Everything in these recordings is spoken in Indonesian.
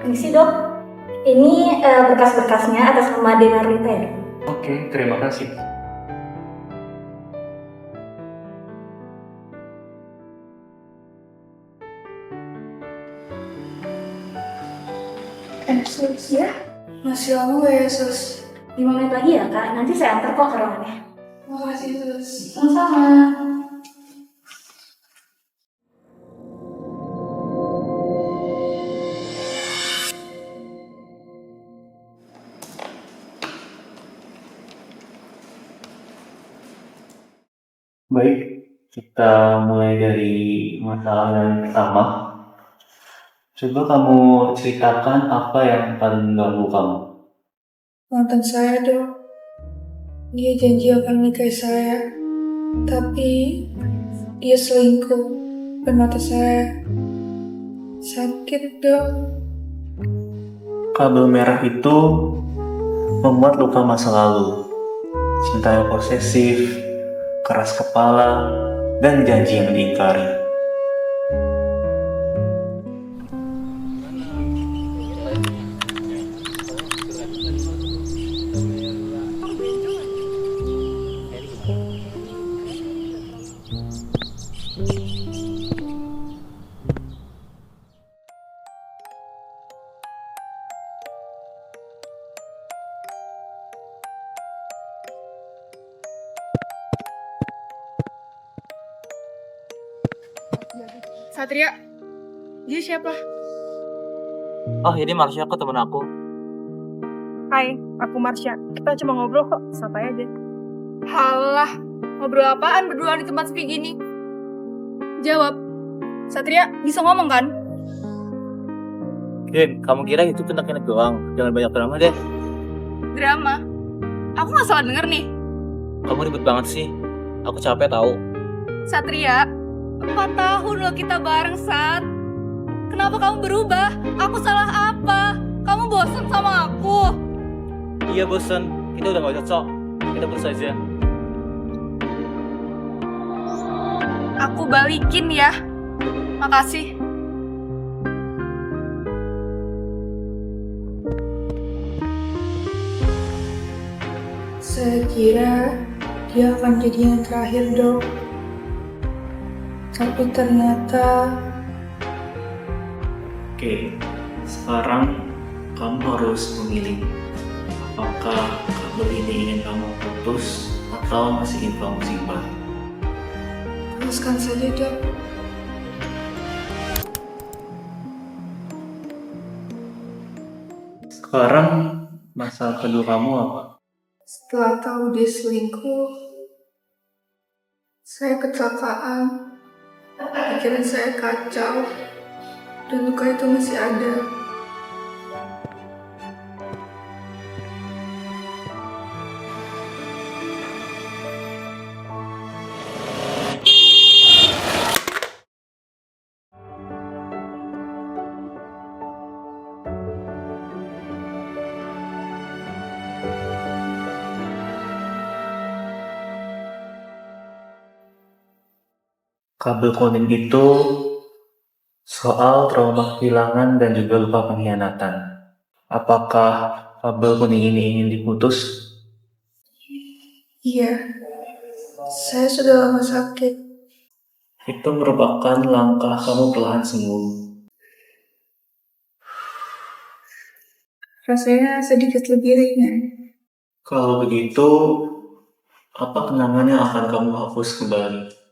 Permisi dok, ini berkas-berkasnya atas nama Denarlita ya dok? Oke, terima kasih. Sus ya? Masih lama gak ya Sus? 5 menit lagi ya kak, nanti saya antar kok ke ruangannya. Makasih Sus. Sama-sama. Baik, kita mulai dari masalah yang pertama. Coba kamu ceritakan apa yang paling mengganggu kamu. Mantan saya dok, dia janji akan menikahi saya, tapi dia selingkuh depan mata saya. Sakit dok. Kabel merah itu membuat luka masa lalu, cinta yang posesif, keras kepala, dan janji yang diingkari. Satria, dia siapa? Oh, ini Marsha, aku temen aku. Hai, aku Marsha. Kita cuma ngobrol kok, santai aja. Halah, ngobrol apaan berduaan di tempat sepi gini? Jawab. Satria, bisa ngomong kan? Din, kamu kira itu tindak-tindak doang? Jangan banyak drama deh. Drama. Aku gak salah denger nih. Kamu ribet banget sih. Aku capek tahu. Satria, 4 tahun loh kita bareng, Sat. Kenapa kamu berubah? Aku salah apa? Kamu bosan sama aku? Iya bosen, kita udah gak cocok. Kita putus aja. Aku balikin ya. Makasih. Saya kira dia akan jadi yang terakhir, dok. Tapi ternyata Oke, sekarang kamu harus memilih apakah kabel ini ingin kamu putus atau masih ingin kamu simpan. teruskan saja, dok. Sekarang masalah kedua kamu apa? Setelah tahu dia selingkuh, saya kecelakaan. Pikiran saya kacau, dan luka itu masih ada. Kabel kuning itu soal trauma kehilangan dan juga luka pengkhianatan. Apakah kabel kuning ini ingin diputus? Iya, saya sudah lama sakit. Itu merupakan langkah kamu perlahan sembuh. Rasanya sedikit lebih ringan. Kalau begitu, apa kenangan yang akan kamu hapus kembali?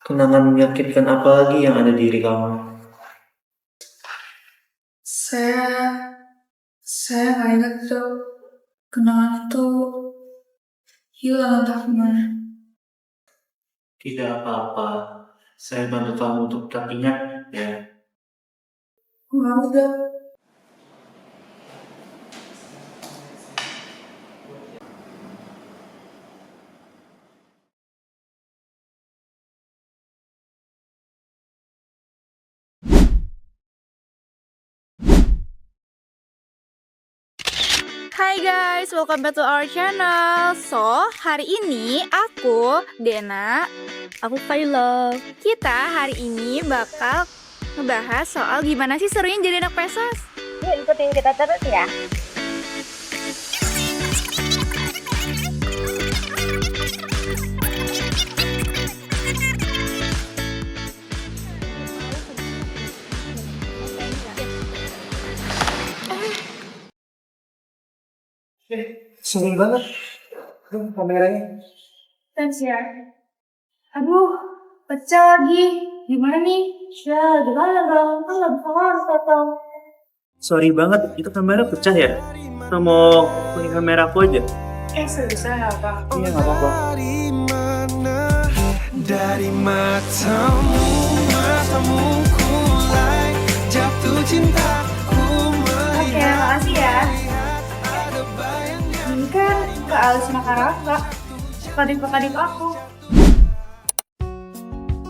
Kenangan menyakitkan apa lagi yang ada di diri kamu? Saya nggak ingat tuh. Kenangan itu hilang entah kemana. Tidak apa-apa. Saya bantu kamu untuk tetap ingat ya. Nggak udah. Hai guys, welcome back to our channel. So, hari ini aku, Dena, aku Kaila. Kita hari ini bakal ngebahas soal gimana sih serunya jadi anak Pesos. Yuk ikutin kita terus ya. Sering banget. Tuh, kameranya. Thanks ya. Aduh, pecah lagi. Gimana nih? Ya, gimana dong? Kan lagi harus atau? Sorry banget, itu kamera pecah ya? Kita mau pakai kamera aku aja? Susah nggak apa? Iya, nggak apa-apa. Dari matamu, matamu kulai jatuh cintaku Oke, makasih ya. Ini kan Kak Alis Makaraka. Kadip-kadip aku.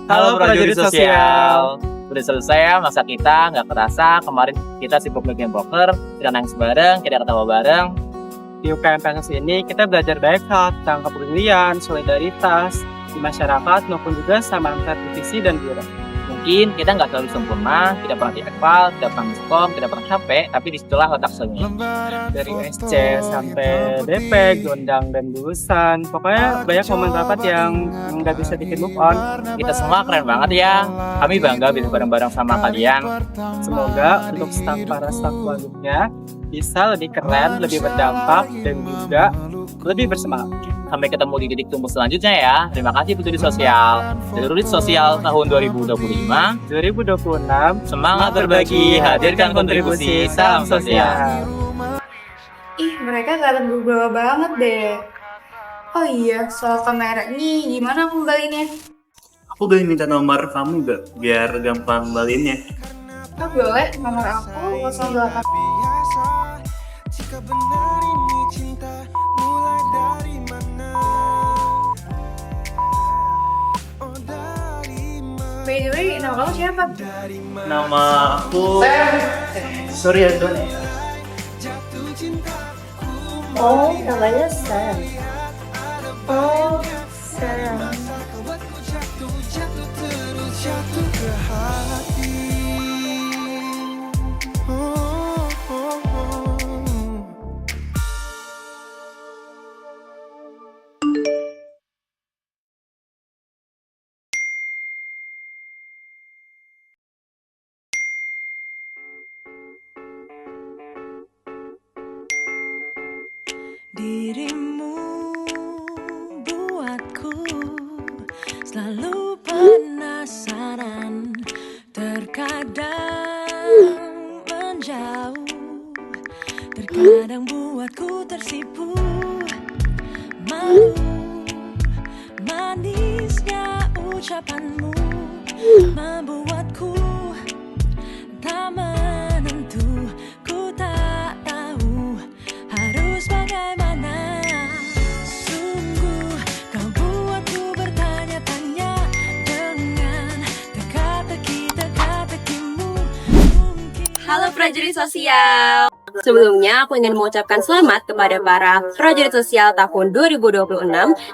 Halo prajurit sosial. Udah selesai ya masa kita, nggak kerasa kemarin kita sibuk bikin poker, kita nangis bareng, kita ketawa bareng. Di UKM Pesos ini kita belajar banyak hal tentang kepedulian, solidaritas di masyarakat maupun juga sama antar divisi dan biro. Mungkin kita nggak terlalu sempurna, tidak pernah di ekval, tidak pernah miskom, tidak pernah capek, tapi disitulah letak seninya. Dari SC sampai DP, gondang dan lulusan, pokoknya banyak momen rapat yang nggak bisa bikin move on. Kita semua keren banget ya. Kami bangga bisa bareng-bareng sama kalian. Semoga untuk para staf selanjutnya bisa lebih keren, lebih berdampak, dan juga lebih bersemangat. Sampai ketemu di titik tumbuh selanjutnya ya. Terima kasih Peduli Sosial. Peduli Sosial tahun 2025. 2026, Semangat berbagi, hadirkan kontribusi, salam sosial. Ih, mereka kelihatan berubah banget deh. Oh iya, soal kamera ini gimana kembaliinnya? Aku boleh minta nomor kamu gak? Biar gampang balinnya. Oh boleh, nomor aku 08. jika benar ini cinta mulai dari mana. Oh dari mana. By the way, nama kamu siapa? Nama aku... sorry ya, Don. Oh, namanya Sam. Oh, Sam. Jatuh ke hati. Oh, oh, oh. Dirimu buatku selalu penasaran, terkadang menjauh, terkadang buatku tersipu. Malu manisnya ucapanmu membuatku tak menentu. Ku tak tahu harus bagaimana. Sungguh kau buatku bertanya-tanya dengan teka-tekimu. Halo prajurit sosial. Sebelumnya aku ingin mengucapkan selamat kepada para prajurit sosial tahun 2026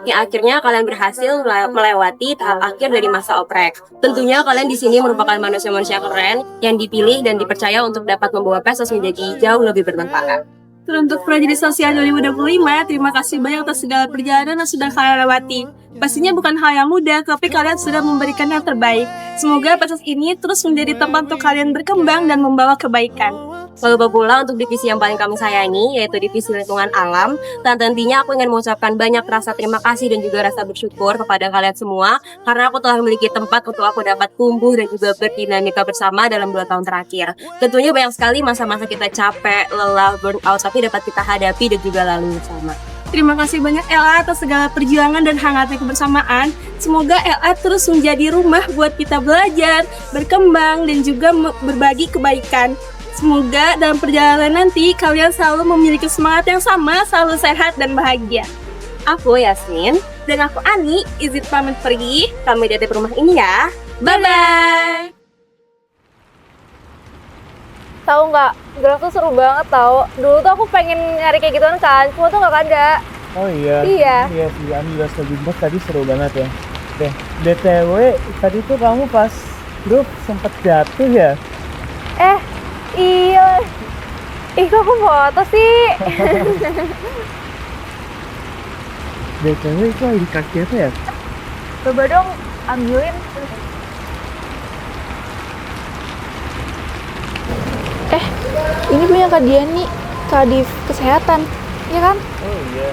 yang akhirnya kalian berhasil melewati tahap akhir dari masa oprek. Tentunya kalian di sini merupakan manusia-manusia keren yang dipilih dan dipercaya untuk dapat membawa Pesos menjadi jauh lebih bermanfaat. Untuk prajurit sosial 2025, terima kasih banyak atas segala perjalanan yang sudah kalian lewati. Pastinya bukan hal yang mudah, tapi kalian sudah memberikan yang terbaik. Semoga Pesos ini terus menjadi tempat untuk kalian berkembang dan membawa kebaikan. Lalu pula untuk divisi yang paling kami sayangi, yaitu divisi lingkungan alam. Dan tentunya aku ingin mengucapkan banyak rasa terima kasih dan juga rasa bersyukur kepada kalian semua, karena aku telah memiliki tempat untuk aku dapat tumbuh dan juga berdinamika bersama dalam 2 tahun terakhir. Tentunya banyak sekali masa-masa kita capek, lelah, burnout, tapi dapat kita hadapi dan juga lalui bersama. Terima kasih banyak Ella atas segala perjuangan dan hangatnya kebersamaan. Semoga Ella terus menjadi rumah buat kita belajar, berkembang, dan juga berbagi kebaikan. Semoga dalam perjalanan nanti kalian selalu memiliki semangat yang sama, selalu sehat dan bahagia. Aku Yasmin. Dan aku Ani, izin pamit pergi. Kami di rumah ini ya. Bye-bye! Tahu nggak, Grab tuh seru banget tau. Dulu tuh aku pengen nyari kayak gituan kan, cuma tuh nggak ada. Oh iya. Iya. Iya sih, Ani juga setuju. Tadi seru banget ya. Oke, BTW tadi tuh kamu pas Bro, sempat jatuh ya? Iya. Ih, kok aku foto sih? BTW itu ID kaki apa ya? Coba dong, ambilin. Ini punya Kak Diani, Kadif Kesehatan, ya kan? Oh iya.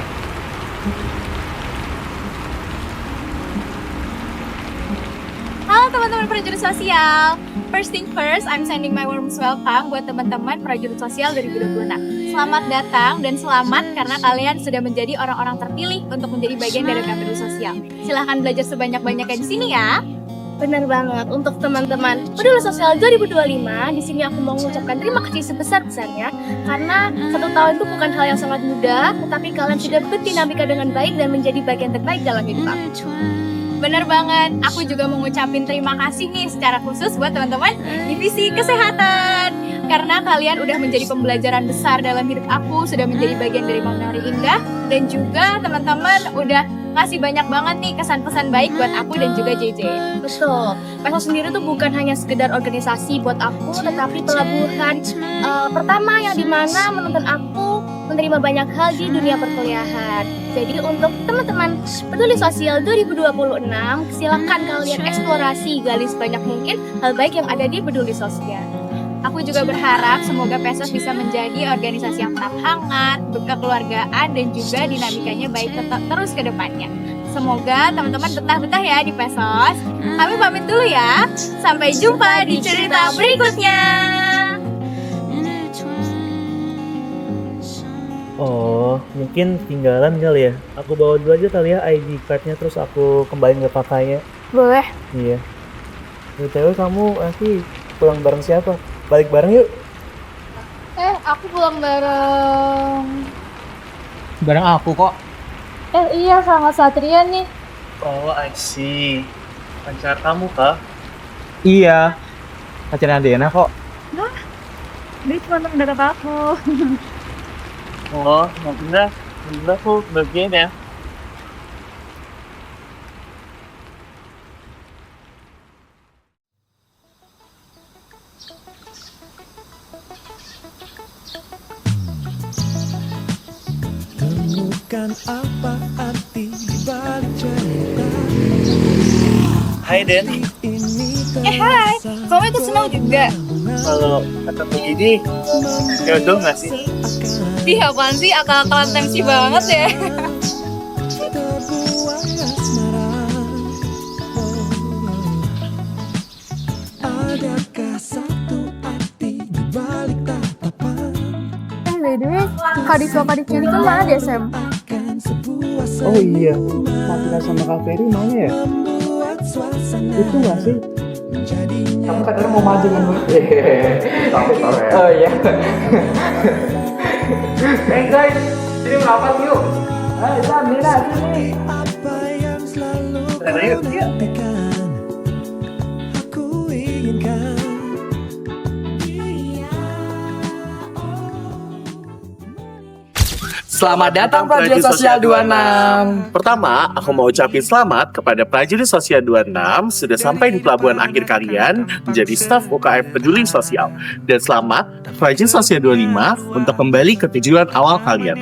Halo teman-teman prajurit sosial. First thing first, I'm sending my warm welcome buat teman-teman prajurit sosial 2026. Selamat datang dan selamat karena kalian sudah menjadi orang-orang terpilih untuk menjadi bagian dari KPU sosial. Silahkan belajar sebanyak-banyaknya di sini ya. Benar banget. Untuk teman-teman Peduli Sosial 2025, di sini aku mau mengucapkan terima kasih sebesar-besarnya karena 1 tahun itu bukan hal yang sangat mudah, tetapi kalian sudah berdinamika dengan baik dan menjadi bagian terbaik dalam hidup aku. Bener banget, aku juga mau ngucapin terima kasih nih secara khusus buat teman-teman divisi kesehatan. Karena kalian udah menjadi pembelajaran besar dalam hidup aku, sudah menjadi bagian dari Memori Indah. Dan juga teman-teman udah ngasih banyak banget nih kesan-pesan baik buat aku dan juga JJ. Betul. PESO sendiri tuh bukan hanya sekedar organisasi buat aku, tetapi pelabuhan pertama yang dimana menuntun aku menerima banyak hal di dunia perkuliahan. Jadi untuk teman-teman Peduli Sosial 2026, silakan kalian eksplorasi, gali sebanyak mungkin hal baik yang ada di Peduli Sosial. Aku juga berharap semoga PESOS bisa menjadi organisasi yang tetap hangat, berkekeluargaan, dan juga dinamikanya baik tetap terus ke depannya. Semoga teman-teman betah-betah ya di PESOS. Kami pamit dulu ya. Sampai jumpa di cerita berikutnya. Oh, mungkin tinggalan kali ya. Aku bawa dulu aja kali ya ID card-nya, terus aku kembaliin ke kakaknya. Boleh. Iya. BTW kamu nanti pulang bareng siapa? Balik bareng yuk. Aku pulang bareng. Bareng aku kok. Iya, sama Satria nih. Oh, I see. Pacar kamu kah? Iya. Pacarnya Diana kok. Dia cuma teman dekat aku. Oh, maksudnya aku bagian ya. Temukan apa arti dibalik cerita Hai Den, Hai, kamu ikut senang juga? kalau kata begini, jodoh nggak sih? Ih, apaan sih? Akal-akalan tensi banget ya. terbuang asmara. Adakah satu arti dibalik tatapan? By the way, Kadif-kadifnya ini kan mana di SM? Akan sebuah Oh iya. Fatina sama Kak Ferry mana ya? membuat suasana Itu nggak sih? menjadinya Kamu kan mau maju kan? Oh iya. Guys, sini merapat yuk. Ayo, sini. apa yang selalu Sana yuk, yuk. impikan, aku inginkan. Selamat datang Prajurit Sosial 26. Pertama, aku mau ucapin selamat kepada Prajurit Sosial 26 sudah sampai di pelabuhan akhir kalian menjadi staf UKM Peduli Sosial. Dan selamat Prajurit Sosial 25 untuk kembali ke tujuan awal kalian.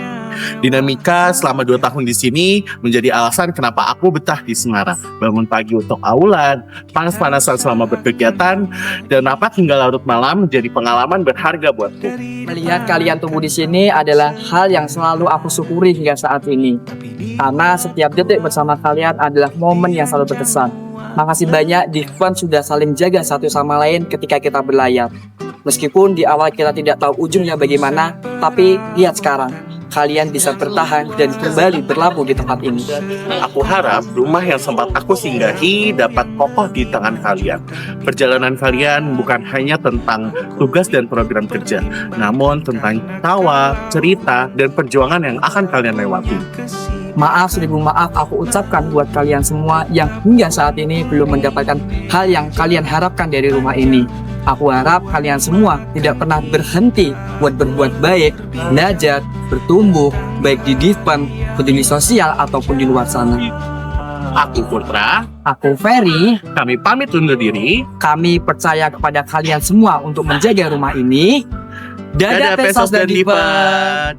Dinamika selama 2 tahun di sini menjadi alasan kenapa aku betah di Semarang. Bangun pagi untuk aulan, panas-panasan selama berkegiatan, dan rapat hingga larut malam menjadi pengalaman berharga buatku. Melihat kalian tumbuh di sini adalah hal yang selalu aku syukuri hingga saat ini. Karena setiap detik bersama kalian adalah momen yang selalu berkesan. Makasih banyak Divon sudah saling jaga satu sama lain ketika kita berlayar. Meskipun di awal kita tidak tahu ujungnya bagaimana, tapi lihat sekarang, kalian bisa bertahan dan kembali berlabuh di tempat ini. Aku harap rumah yang sempat aku singgahi dapat kokoh di tangan kalian. Perjalanan kalian bukan hanya tentang tugas dan program kerja, namun tentang tawa, cerita, dan perjuangan yang akan kalian lewati. Maaf, seribu maaf aku ucapkan buat kalian semua yang hingga saat ini belum mendapatkan hal yang kalian harapkan dari rumah ini. Aku harap kalian semua tidak pernah berhenti buat berbuat baik, belajar, bertumbuh, baik di Divpan, peduli sosial, ataupun di luar sana. Aku Putra, Aku Ferry. kami pamit undur diri. Kami percaya kepada kalian semua untuk menjaga rumah ini. Dadah Pesos dan Dipat.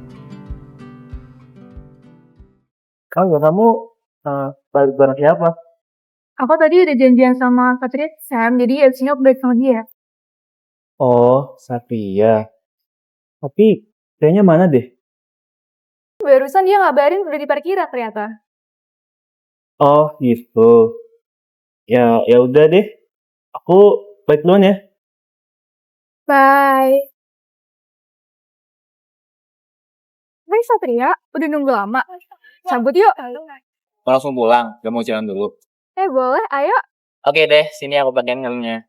Kamu balik bareng siapa? Aku tadi udah janjian sama Satria Sam, jadi abis ini aku balik sama dia. Oh, Satria. Tapi kayaknya mana deh? Barusan dia ngabarin udah di parkiran ternyata. Oh, gitu. Ya udah deh. Aku balik duluan ya. Bye. Hai Satria, udah nunggu lama. Sambut yuk. Langsung pulang, gak mau jalan dulu. Boleh, ayo. Oke deh, sini aku bagian helmnya.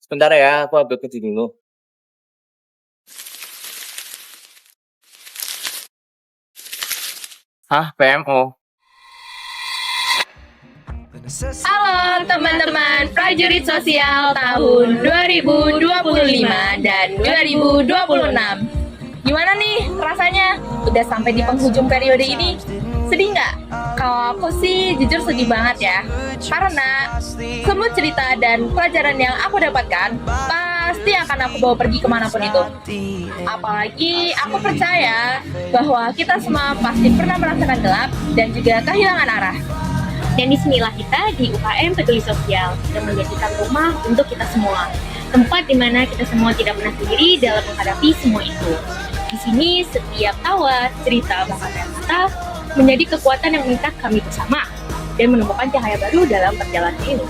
Sebentar ya, aku upload kerja dulu. PMO. Halo teman-teman prajurit sosial tahun 2025 dan 2026. Gimana nih rasanya? Udah sampai di penghujung periode ini? Sedih nggak? Kalau aku sih jujur sedih banget ya. Karena semua cerita dan pelajaran yang aku dapatkan pasti akan aku bawa pergi kemanapun itu. Apalagi aku percaya bahwa kita semua pasti pernah merasakan gelap dan juga kehilangan arah. Dan disinilah kita di UKM Peduli Sosial yang menjadikan rumah untuk kita semua. Tempat di mana kita semua tidak pernah sendiri dalam menghadapi semua itu. Di sini setiap tawa, cerita, bahkan kata menjadi kekuatan yang mengikat kami bersama dan menemukan cahaya baru dalam perjalanan ini.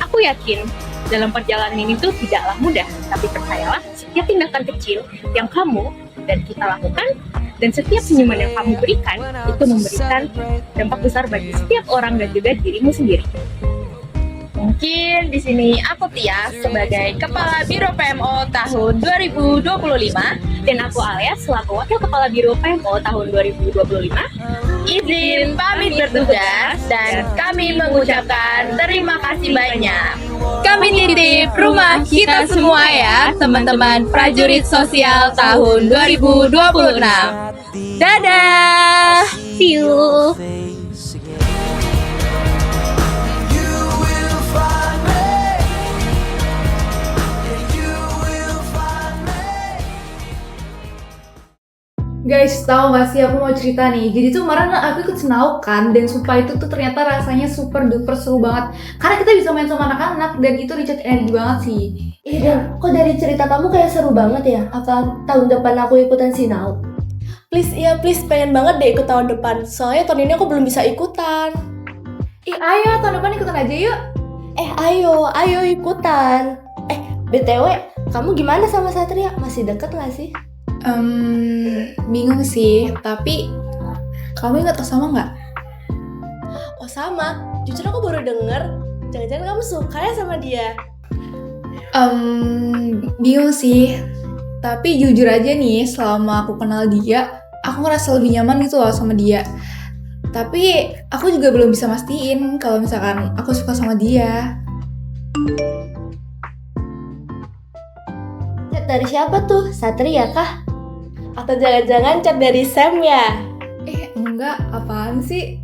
Aku yakin dalam perjalanan ini tuh tidaklah mudah, tapi percayalah setiap tindakan kecil yang kamu dan kita lakukan dan setiap senyuman yang kamu berikan itu memberikan dampak besar bagi setiap orang dan juga dirimu sendiri. Mungkin di sini aku Tia sebagai Kepala Biro PMO tahun 2025 dan aku Alia selaku Wakil Kepala Biro PMO tahun 2025 izin pamit bertugas dan kami mengucapkan terima kasih banyak. Kami titip rumah kita semua ya teman-teman prajurit sosial tahun 2026. Dadah! See you! Guys, tahu gak sih aku mau cerita nih. Jadi tuh kemarin aku ikut Senauk kan, dan sumpah itu tuh ternyata rasanya super duper seru banget. Karena kita bisa main sama anak-anak dan itu recharge energi banget sih. Dan kok dari cerita kamu kayak seru banget ya? Apa tahun depan aku ikutan Senauk? Please, please, pengen banget deh ikut tahun depan. Soalnya tahun ini aku belum bisa ikutan. Ayo tahun depan ikutan aja yuk. Ayo ikutan. BTW, kamu gimana sama Satria? Masih deket gak sih? Bingung sih, tapi kamu ingat Osama nggak? Oh sama, jujur aku baru denger. Jangan-jangan kamu suka ya sama dia? Bingung sih. Tapi jujur aja nih, selama aku kenal dia, aku ngerasa lebih nyaman gitu loh sama dia. Tapi aku juga belum bisa mastiin kalau misalkan aku suka sama dia. Chat dari siapa tuh? Satria kah? Atau jangan-jangan chat dari Sam ya? Enggak, apaan sih?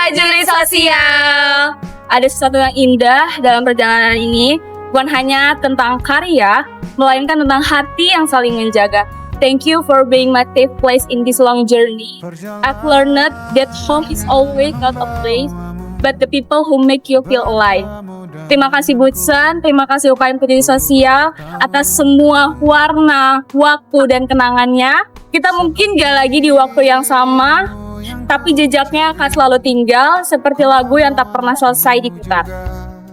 Prajurit sosial. Ada sesuatu yang indah dalam perjalanan ini, bukan hanya tentang karya, melainkan tentang hati yang saling menjaga. Thank you for being my safe place in this long journey. I've learned that home is always not a place, but the people who make you feel alive. Terima kasih Butsen, terima kasih UKM Peduli Sosial atas semua warna, waktu, dan kenangannya. Kita mungkin gak lagi di waktu yang sama, tapi jejaknya akan selalu tinggal seperti lagu yang tak pernah selesai diputar.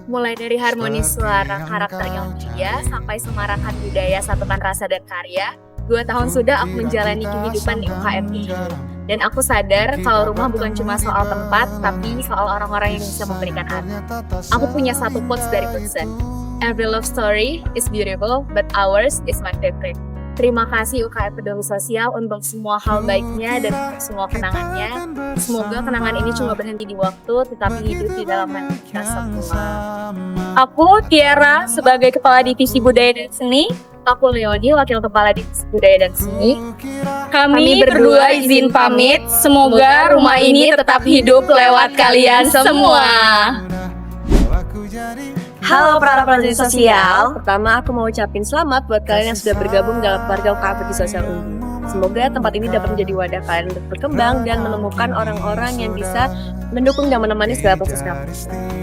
Mulai dari harmonis suara karakter yang mulia sampai semarakan budaya, satukan rasa dan karya, 2 tahun sudah aku menjalani kehidupan di UKM ini. Dan aku sadar kalau rumah bukan cuma soal tempat, tapi soal orang-orang yang bisa memberikan arti. Aku punya satu quotes dari Hudson. Every love story is beautiful, but ours is my favorite. Terima kasih UKM Peduli Sosial untuk semua hal baiknya dan untuk semua kenangannya. Semoga kenangan ini cuma berhenti di waktu, tetapi hidup di dalam hati kita semua. Aku Tiara sebagai Kepala Divisi Budaya dan Seni. Aku Leoni, Wakil Kepala Divisi Budaya dan Seni. Kami berdua izin pamit. Semoga rumah ini tetap hidup lewat kalian semua. Halo para prajurit sosial. Pertama aku mau ucapin selamat buat kalian yang sudah bergabung dalam keluarga UKM Peduli Sosial Unggul. Semoga tempat ini dapat menjadi wadah kalian untuk berkembang dan menemukan orang-orang yang bisa mendukung dan menemani segala proses kamu.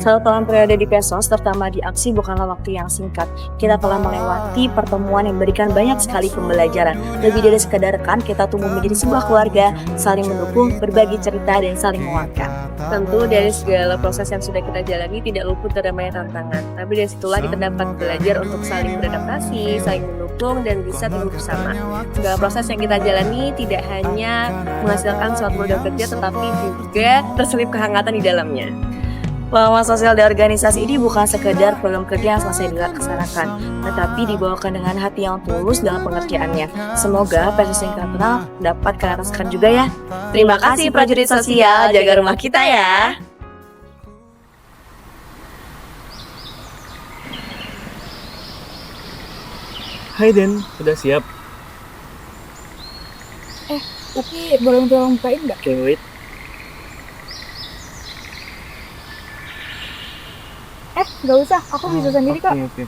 Satu tahun periode di Pesos, terutama di aksi, bukanlah waktu yang singkat. Kita telah melewati pertemuan yang memberikan banyak sekali pembelajaran. Lebih dari sekadar rekan, kita tumbuh menjadi sebuah keluarga, saling mendukung, berbagi cerita, dan saling menguatkan. Tentu dari segala proses yang sudah kita jalani tidak luput dari banyak tantangan. Tapi dari situlah kita dapat belajar untuk saling beradaptasi, saling mendukung, dan bisa tumbuh bersama. Segala proses yang kita jalani tidak hanya menghasilkan suatu modal kerja, tetapi juga terselip kehangatan di dalamnya. Pengalaman sosial di organisasi ini bukan sekedar program kerja yang selesai dilaksanakan, tetapi dibawakan dengan hati yang tulus dalam pengerjaannya. Semoga proses yang kita kenal dapat kalian rasakan juga ya. Terima kasih prajurit sosial, jaga rumah kita ya. Hai Den, udah siap? Upi, boleh tolong bukain nggak? Oke, wait. Nggak usah, aku bisa sendiri kok. Oke.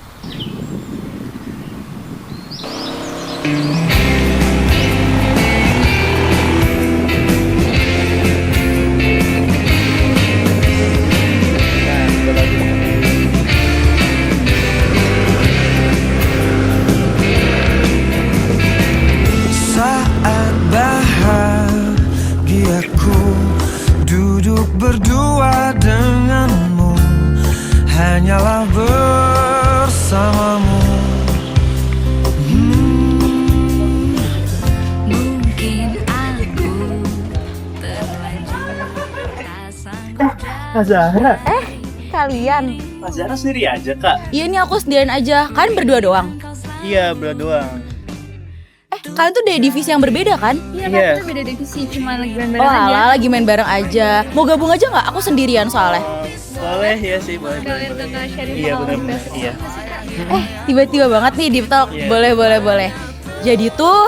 Saat bahagiaku duduk berdua denganmu, hanyalah bersamamu. Mungkin aku terlanjur Kak Zahra. Kalian? Mas Zara sendiri aja kak? Iya nih aku sendirian aja, kalian berdua doang. Iya, berdua doang. Kalian tuh dari divisi yang berbeda kan? Iya, kita beda divisi, cuma lagi main Oh bareng aja. alah, lagi main bareng aja. Mau gabung aja nggak? Aku sendirian soalnya. Boleh ya sih, boleh. Kalian bakal sharing Iya, pengalaman benar-benar. best. Iya. Tiba-tiba banget nih Deep Talk. Iya. Boleh. Jadi tuh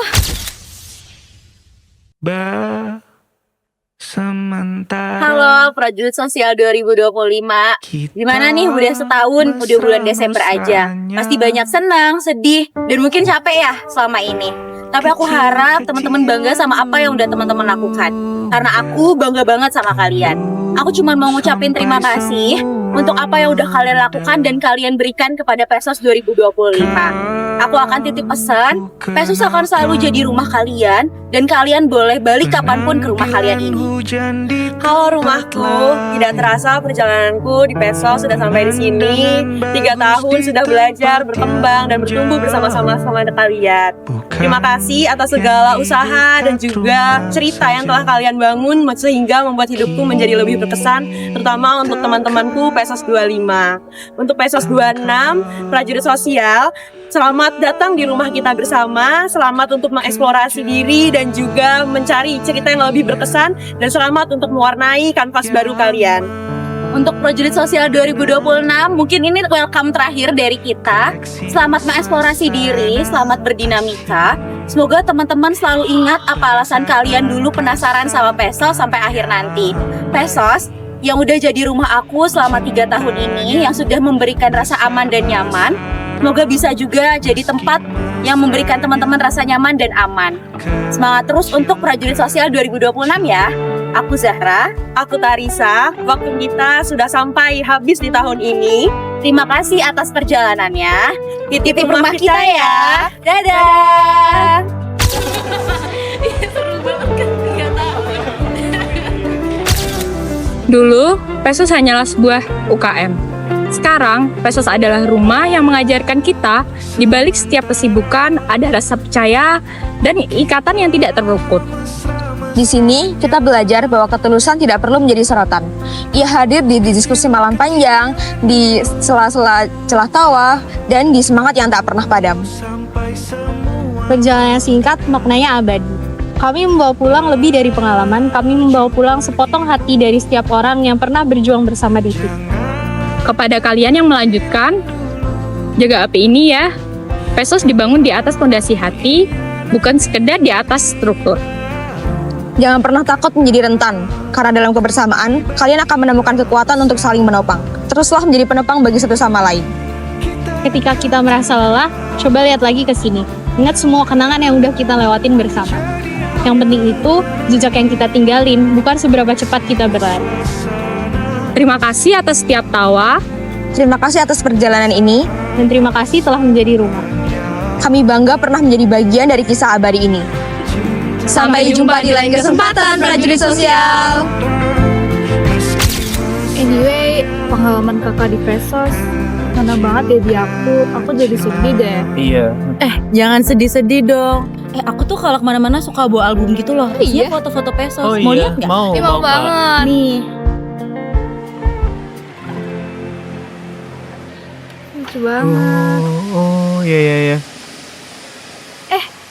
Sementara Halo prajurit sosial 2025. Gimana nih udah setahun, udah bulan Desember aja. Pasti banyak senang, sedih, dan mungkin capek ya selama ini. Tapi aku harap teman-teman bangga sama apa yang udah teman-teman lakukan. Karena aku bangga banget sama kalian. Aku cuma mau ngucapin terima kasih untuk apa yang udah kalian lakukan dan kalian berikan kepada Pesos 2025. Aku akan titip pesan, Pesos akan selalu jadi rumah kalian dan kalian boleh balik kapanpun ke rumah kalian ini. Kalau rumahku, tidak terasa perjalananku di Pesos sudah sampai di sini. 3 tahun sudah belajar, berkembang, dan bertumbuh bersama-sama dengan kalian. Terima kasih atas segala usaha dan juga cerita yang telah kalian bangun sehingga membuat hidupku menjadi lebih berkesan, terutama untuk teman-temanku Pesos 25. Untuk Pesos 26, prajurit sosial, selamat datang di rumah kita bersama. Selamat untuk mengeksplorasi diri dan juga mencari cerita yang lebih berkesan, dan selamat untuk mewarnai kanvas baru kalian. Untuk prajurit sosial 2026, mungkin ini welcome terakhir dari kita. Selamat mengeksplorasi diri, selamat berdinamika. Semoga teman-teman selalu ingat apa alasan kalian dulu penasaran sama Pesos sampai akhir nanti. Pesos yang udah jadi rumah aku selama 3 tahun ini, yang sudah memberikan rasa aman dan nyaman. Semoga bisa juga jadi tempat yang memberikan teman-teman rasa nyaman dan aman. Semangat terus untuk prajurit sosial 2026 ya. Aku Zahra, aku Tarisa. Waktu kita sudah sampai habis di tahun ini. Terima kasih atas perjalanannya. Titip rumah kita ya. Dadah. Seru banget kan 3 tahun. Dulu, Pesos hanyalah sebuah UKM. sekarang, Pesos adalah rumah yang mengajarkan kita di balik setiap kesibukan ada rasa percaya dan ikatan yang tidak terluput. Di sini, kita belajar bahwa ketulusan tidak perlu menjadi sorotan. Ia hadir di diskusi malam panjang, di sela-sela celah tawa, dan di semangat yang tak pernah padam. Perjalanan singkat, maknanya abadi. Kami membawa pulang lebih dari pengalaman, kami membawa pulang sepotong hati dari setiap orang yang pernah berjuang bersama di sini. Kepada kalian yang melanjutkan, jaga api ini ya. Pesos dibangun di atas fondasi hati, bukan sekedar di atas struktur. Jangan pernah takut menjadi rentan, karena dalam kebersamaan, kalian akan menemukan kekuatan untuk saling menopang. Teruslah menjadi penopang bagi satu sama lain. Ketika kita merasa lelah, coba lihat lagi ke sini. Ingat semua kenangan yang udah kita lewatin bersama. Yang penting itu, jejak yang kita tinggalin, bukan seberapa cepat kita berlari. Terima kasih atas setiap tawa. Terima kasih atas perjalanan ini. Dan terima kasih telah menjadi rumah. Kami bangga pernah menjadi bagian dari kisah abadi ini. Sampai jumpa di lain kesempatan, prajurit sosial. Anyway, pengalaman kakak di Pesos mana banget ya di aku jadi sedih deh. Iya. Jangan sedih-sedih dong. Aku tuh kalau kemana-mana suka bawa album gitu loh. Isinya foto-foto Pesos. Oh Mau iya, lihat nggak? mau banget. Nih. Lucu banget. Oh, iya.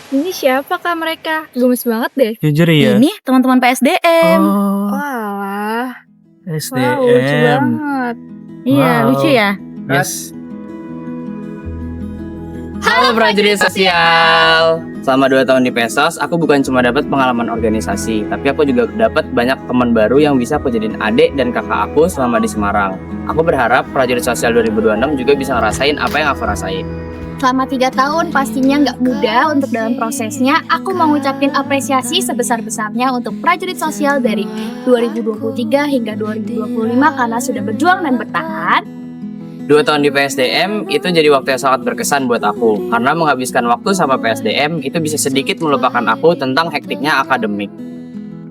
Ini siapa kak mereka? Gemes banget deh. Jujur ya. Ini teman-teman PSDM. Walah. SDM. Wow, lucu banget. Iya, Wow. lucu ya. Yes. Halo prajurit sosial. Selama 2 tahun di Pesos, aku bukan cuma dapat pengalaman organisasi, tapi aku juga dapat banyak teman baru yang bisa aku jadiin adik dan kakak aku selama di Semarang. Aku berharap prajurit sosial 2026 juga bisa ngerasain apa yang aku rasain. Selama 3 tahun pastinya nggak mudah untuk dalam prosesnya. Aku mau ngucapin apresiasi sebesar-besarnya untuk prajurit sosial dari 2023 hingga 2025 karena sudah berjuang dan bertahan. 2 tahun di PSDM itu jadi waktu yang sangat berkesan buat aku, karena menghabiskan waktu sama PSDM itu bisa sedikit melupakan aku tentang hektiknya akademik.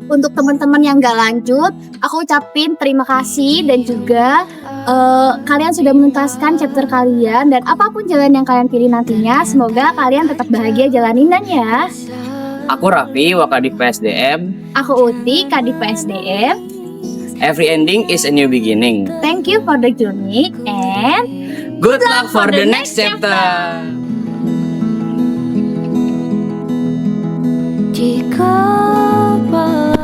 Untuk teman-teman yang nggak lanjut, aku ucapin terima kasih dan juga kalian sudah menuntaskan chapter kalian dan apapun jalan yang kalian pilih nantinya, semoga kalian tetap bahagia jalaninnya. Aku Raffi, Wakadif PSDM. Aku Uti, Kadif PSDM. Every ending is a new beginning. Thank you for the journey and good luck for the next chapter. Jika malam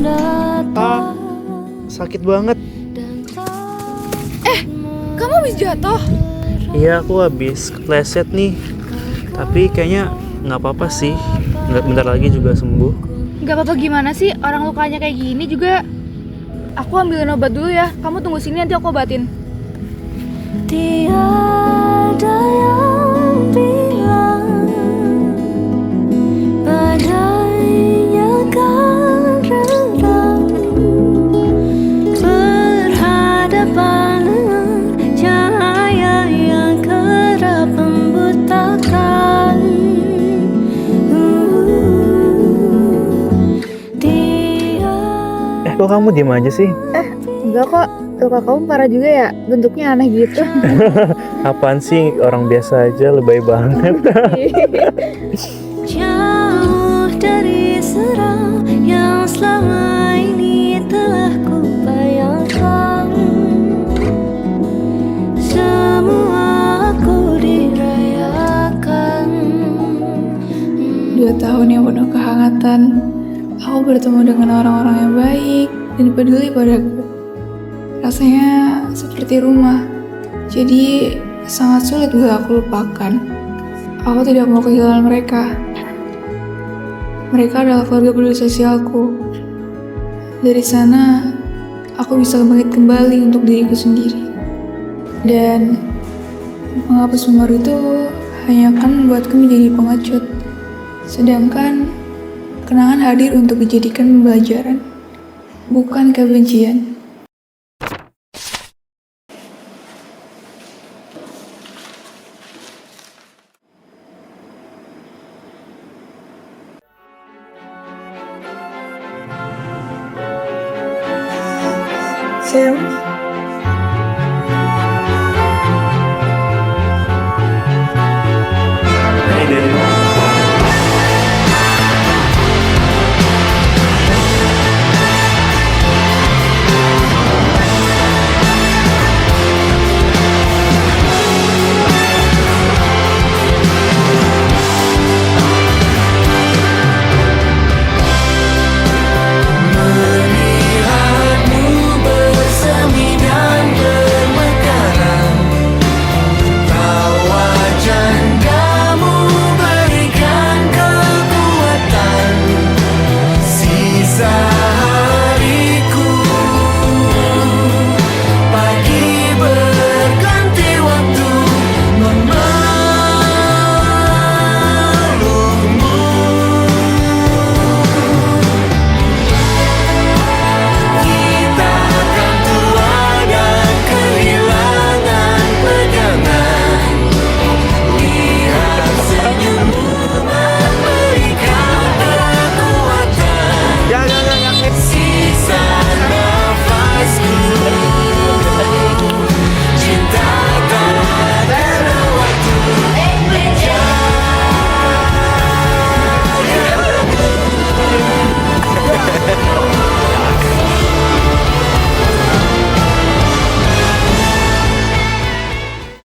datang. Sakit banget. Kamu habis jatuh? Iya, aku habis kepleset nih. Tapi kayaknya nggak apa-apa sih. Bentar lagi juga sembuh. Gak apa-apa gimana sih? Orang lukanya kayak gini juga. Aku ambilin obat dulu ya. Kamu tunggu sini nanti aku obatin. Tiada yang bilang badainya akan redam berhadapan dengan cahaya yang kerap membutakan. Kok kamu diem aja sih? Enggak kok. Luka kamu parah juga ya. Bentuknya aneh gitu. Apaan sih, orang biasa aja, lebay banget. Jauh dari serang yang selama ini telah kubayangkan. Semua aku dirayakan. 2 tahun yang penuh kehangatan. Aku bertemu dengan orang-orang yang baik dan peduli padaku. Rasanya seperti rumah. Jadi sangat sulit buat aku lupakan. Aku tidak mau kehilangan mereka. Mereka adalah keluarga peduli sosialku. Dari sana, aku bisa bangkit kembali untuk diriku sendiri. Dan menghapus memori itu hanya akan membuatku menjadi pengecut. Sedangkan kenangan hadir untuk dijadikan pembelajaran, bukan kebencian. Sayang,